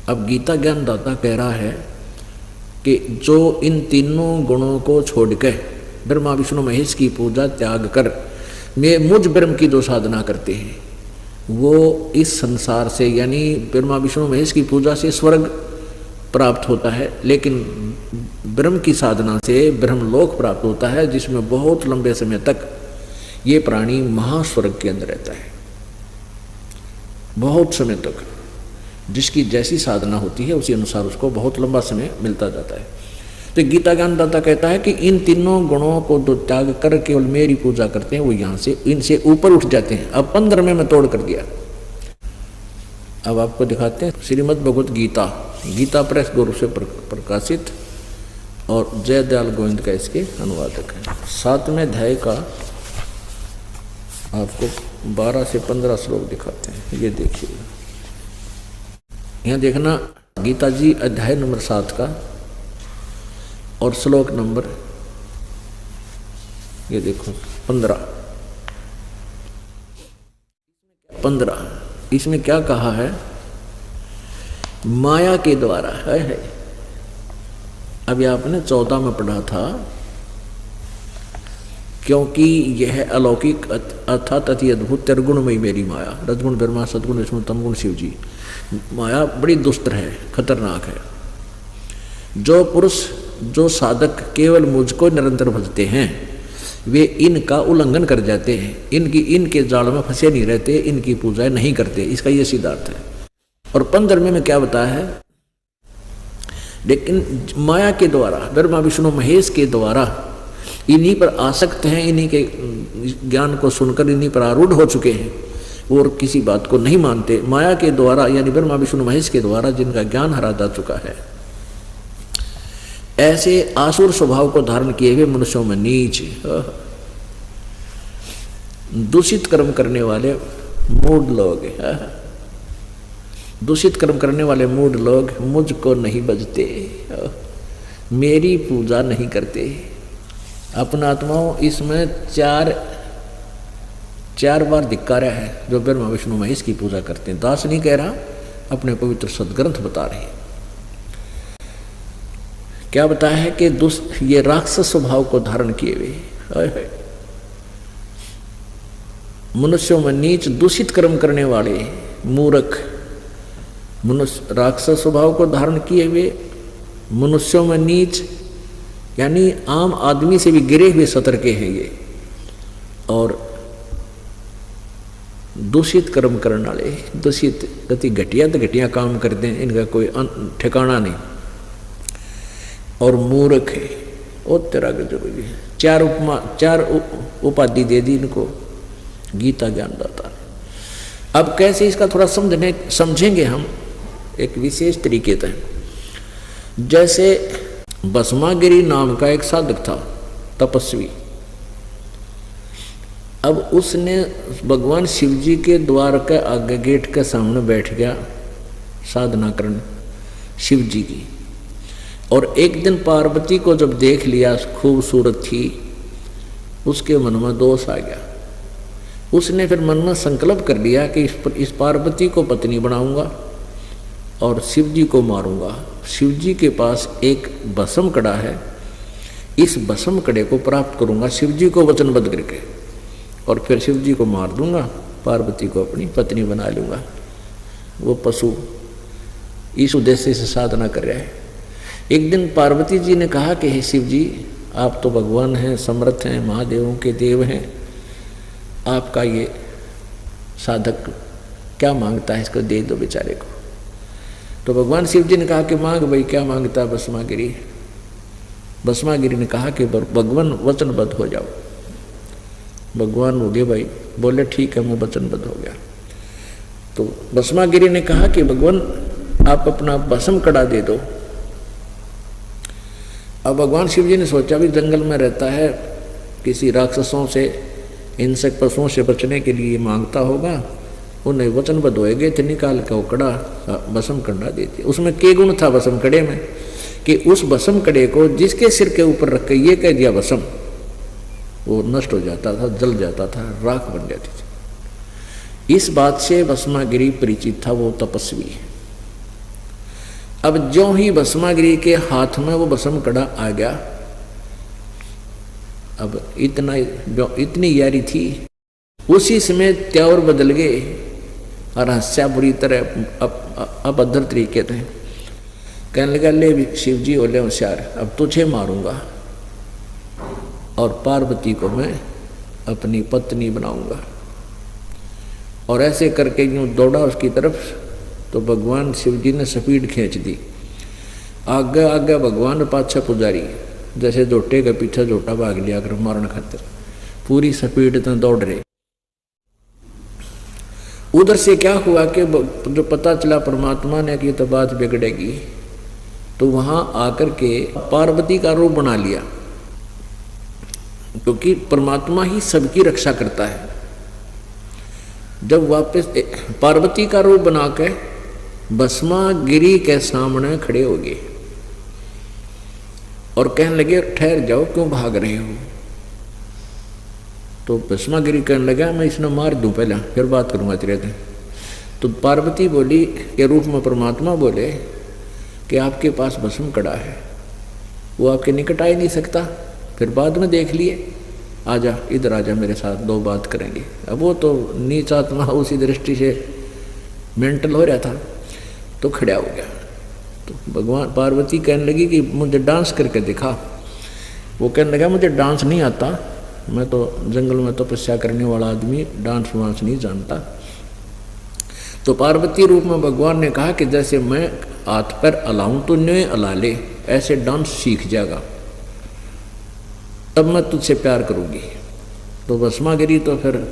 अब गीता ज्ञान दाता कह रहा है कि जो इन तीनों गुणों को छोड़ के ब्रह्मा विष्णु महेश की पूजा त्याग कर मैं मुझ ब्रह्म की जो साधना करते हैं वो इस संसार से यानी ब्रह्मा विष्णु महेश की पूजा से स्वर्ग प्राप्त होता है, लेकिन ब्रह्म की साधना से ब्रह्मलोक प्राप्त होता है, जिसमें बहुत लंबे समय तक ये प्राणी महास्वर्ग के अंदर रहता है, बहुत समय तक। जिसकी जैसी साधना होती है उसी अनुसार उसको बहुत लंबा समय मिलता जाता है। तो गीता ज्ञानदाता कहता है कि इन तीनों गुणों को जो त्याग कर केवल मेरी पूजा करते हैं वो यहाँ से इनसे ऊपर उठ जाते हैं। अब 15 में मैं तोड़ कर दिया। अब आपको दिखाते हैं श्रीमद् भगवत गीता, गीता प्रेस गुरु से प्रकाशित और जय दयाल गोविंद का इसके अनुवादक है। 7वें अध्याय का आपको 12 से 15 श्लोक दिखाते हैं। ये देखिए, यहाँ देखना गीता जी अध्याय नंबर 7 का और श्लोक नंबर ये देखो 15। इसमें क्या कहा है? माया के द्वारा है। अभी आपने 14 में पढ़ा था, क्योंकि यह अलौकिक अर्थात अति अद्भुत त्रिगुणमयी मेरी माया, रजगुण ब्रह्मा सदगुण विष्णु तमगुण शिव जी। माया बड़ी दुष्ट है, खतरनाक है। जो पुरुष जो साधक केवल मुझको निरंतर भजते हैं वे इनका उल्लंघन कर जाते हैं, इनके जाल में फंसे नहीं रहते, इनकी पूजा नहीं करते। इसका ये सिद्धांत है। और 15 में क्या बताया है? लेकिन माया के द्वारा ब्रह्मा विष्णु महेश के द्वारा इन्हीं पर आसक्त हैं, इन्हीं के ज्ञान को सुनकर इन्हीं पर आरूढ़ हो चुके हैं और किसी बात को नहीं मानते। माया के द्वारा यानी ब्रह्मा विष्णु महेश के द्वारा जिनका ज्ञान हरा जा चुका है, ऐसे आसुर स्वभाव को धारण किए हुए मनुष्यों में नीच दूषित कर्म करने वाले मूढ़ लोग, दूषित कर्म करने वाले मूढ़ लोग मुझको नहीं भजते, मेरी पूजा नहीं करते। अपना आत्माओं इसमें चार बार धिक्कारा है जो ब्रह्मा विष्णु महेश की पूजा करते हैं। दास नहीं कह रहा, अपने पवित्र सदग्रंथ बता रहे हैं। क्या बताया है कि ये राक्षस स्वभाव को धारण किए हुए मनुष्यों में नीच दूषित कर्म करने वाले मूर्ख मनुष्य, राक्षस स्वभाव को धारण किए हुए मनुष्यों में नीच यानी आम आदमी से भी गिरे हुए सतर के हैं ये, और दूषित कर्म करने वाले, दूषित गति घटिया तो घटिया काम करते हैं, इनका कोई ठिकाना नहीं, और मूर्ख है वो तेरा जरूरी है। 4 उपाधि दे दी इनको गीता ज्ञानदाता ने। अब कैसे इसका थोड़ा समझेंगे हम एक विशेष तरीके से। जैसे भस्मागिरी नाम का एक साधक था, तपस्वी। अब उसने भगवान शिव जी के द्वार के आगे गेट के सामने बैठ गया साधना करने शिव जी की, और एक दिन पार्वती को जब देख लिया खूबसूरत थी, उसके मन में दोष आ गया। उसने फिर मन में संकल्प कर लिया कि इस पार्वती को पत्नी बनाऊंगा और शिव जी को मारूंगा। शिव जी के पास एक भस्म कड़ा है, इस भस्म कड़े को प्राप्त करूंगा शिव जी को वचनबद्ध करके, और फिर शिव जी को मार दूंगा, पार्वती को अपनी पत्नी बना लूंगा। वो पशु इस उद्देश्य से साधना कर रहा है। एक दिन पार्वती जी ने कहा कि हे शिव जी, आप तो भगवान हैं, समर्थ हैं, महादेवों के देव हैं, आपका ये साधक क्या मांगता है, इसको दे दो बेचारे को। तो भगवान शिव जी ने कहा कि मांग भाई, क्या मांगता है भस्मागिरी। भस्मागिरी ने कहा कि भगवान वचनबद्ध हो जाओ। भगवान हो गए भाई, बोले ठीक है मैं वचनबद्ध हो गया। तो भस्मागिरी ने कहा कि भगवान आप अपना भस्म कड़ा दे दो। अब भगवान शिव जी ने सोचा भी जंगल में रहता है, किसी राक्षसों से हिंसक पशुओं से बचने के लिए मांगता होगा, उन्हें वचनबद्ध होएगे तो निकाल के वो कड़ा भस्म कड़ा देती। उसमें के गुण था भस्म कड़े में कि उस भस्म कड़े को जिसके सिर के ऊपर रख के ये कह दिया भस्म, वो नष्ट हो जाता था, जल जाता था, राख बन जाती थी। इस बात से भस्मागिरी परिचित था, वो तपस्वी है। अब ज्यों ही भस्मागिरी के हाथ में वो भस्म कड़ा आ गया, अब इतनी यारी थी, उसी समय त्यावर बदल गए और हंसा बुरी तरह अभद्र तरीके थे। कहने लगा, ले शिव जी बोले होशियार, अब तुझे मारूंगा और पार्वती को मैं अपनी पत्नी बनाऊंगा। और ऐसे करके यूं दौड़ा उसकी तरफ, तो भगवान शिव जी ने स्पीड खींच दी। आगे आगे भगवान, पाछा पुजारी, जैसे जोटे के पीछे जोटा भाग लिया कर मारने खातिर, पूरी स्पीड तक दौड़ रहे। उधर से क्या हुआ कि जो पता चला परमात्मा ने कि तो बात बिगड़ेगी, तो वहां आकर के पार्वती का रूप बना लिया, क्योंकि परमात्मा ही सबकी रक्षा करता है। जब वापस पार्वती का रूप बना के भस्मागिरी के सामने खड़े हो गए और कहने लगे, ठहर जाओ, क्यों भाग रहे हो? तो भस्मागिरी कहने लगा, मैं इसने मार दूं पहले, फिर बात करूंगा तेरे से। तो पार्वती बोली के रूप में परमात्मा बोले कि आपके पास भस्म कड़ा है, वो आपके निकट आ ही नहीं सकता, फिर बाद में देख लिए, आजा इधर आजा, मेरे साथ दो बात करेंगे। अब वो तो नीच आत्मा उसी दृष्टि से मेंटल हो रहा था, तो खड़ा हो गया। तो भगवान पार्वती कहने लगी कि मुझे डांस करके दिखा। वो कहने लगा, मुझे डांस नहीं आता, मैं तो जंगल में तपस्या करने वाला आदमी, डांस वांस नहीं जानता। तो पार्वती रूप में भगवान ने कहा कि जैसे मैं हाथ पर अलाऊं तो न्यों अला ले, ऐसे डांस सीख जाएगा, तब मैं तुझसे प्यार करूंगी। तो भस्मागिरी तो फिर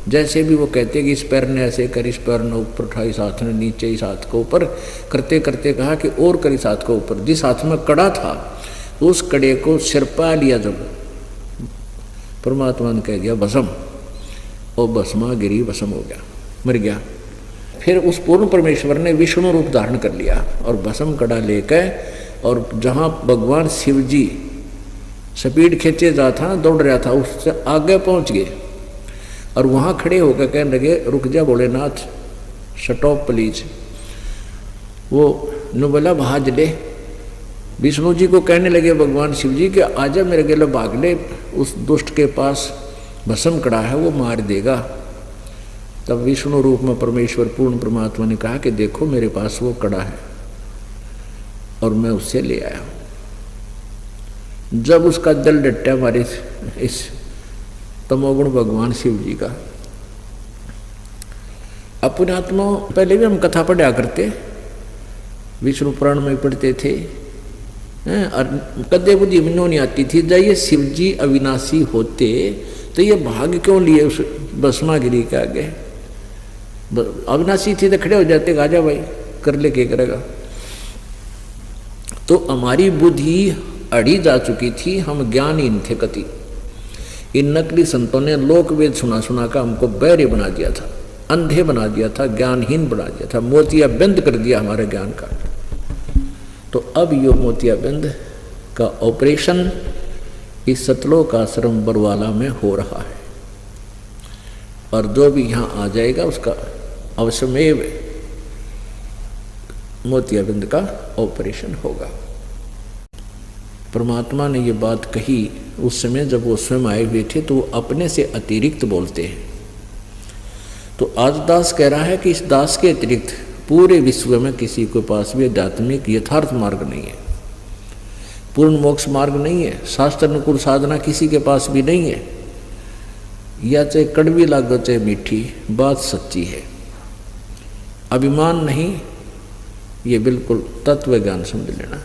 जैसे भी वो कहते कि इस पैर ने ऐसे कर, इस पैर ने ऊपर उठा, इस हाथ ने नीचे, इस हाथ को ऊपर करते करते कहा कि और कर इस हाथ को ऊपर। जिस हाथ में कड़ा था उस कड़े को सिर पा लिया, जब परमात्मा ने कह दिया भस्म, और भस्मागिरी भस्म हो गया, मर गया। फिर उस पूर्ण परमेश्वर ने विष्णु रूप धारण कर लिया और भस्म कड़ा लेकर, और जहाँ भगवान शिव जी स्पीड खींचे जा था, दौड़ रहा था, उससे आगे पहुंच गए और वहां खड़े होकर कहने लगे, रुक जा भोलेनाथ, स्टॉप प्लीज। वो न बोला भाज ले, विष्णु जी को कहने लगे भगवान शिव जी कि आजा मेरे गले भाग ले, उस दुष्ट के पास भस्म कड़ा है, वो मार देगा। तब विष्णु रूप में परमेश्वर पूर्ण परमात्मा ने कहा कि देखो मेरे पास वो कड़ा है और मैं उससे ले आया हूं। जब उसका दिल डटा हमारे इस तमोगुण भगवान शिव जी का, अपने आत्मा, पहले भी हम कथा पढ़ा करते, विष्णु पुराण में पढ़ते थे, और कदे बुद्धि में नहीं आती थी, जब ये शिव जी अविनाशी होते तो ये भाग क्यों लिए उस भस्मागिरी के आगे? अविनाशी थी तो खड़े हो जाते, आजा भाई कर ले, क्या करेगा। तो हमारी बुद्धि अड़ी जा चुकी थी, हम ज्ञानहीन थे कति। इन नकली संतों ने लोक वेद सुना सुना का हमको बहरे बना दिया था, अंधे बना दिया था, ज्ञानहीन बना दिया था, मोतिया बंद कर दिया हमारे ज्ञान का। तो अब यो मोतिया बंद का ऑपरेशन इस सतलोक आश्रम बरवाला में हो रहा है, और जो भी यहाँ आ जाएगा उसका अवश्यमेव मोतिया बंद का ऑपरेशन होगा। परमात्मा ने ये बात कही उस समय जब वो स्वयं आए हुए थे, तो वो अपने से अतिरिक्त बोलते हैं। तो आज दास कह रहा है कि इस दास के अतिरिक्त पूरे विश्व में किसी के पास भी आध्यात्मिक यथार्थ मार्ग नहीं है, पूर्ण मोक्ष मार्ग नहीं है, शास्त्र अनुकूल साधना किसी के पास भी नहीं है। या चाहे कड़वी लागो चाहे मीठी, बात सच्ची है, अभिमान नहीं, ये बिल्कुल तत्व ज्ञान समझ लेना।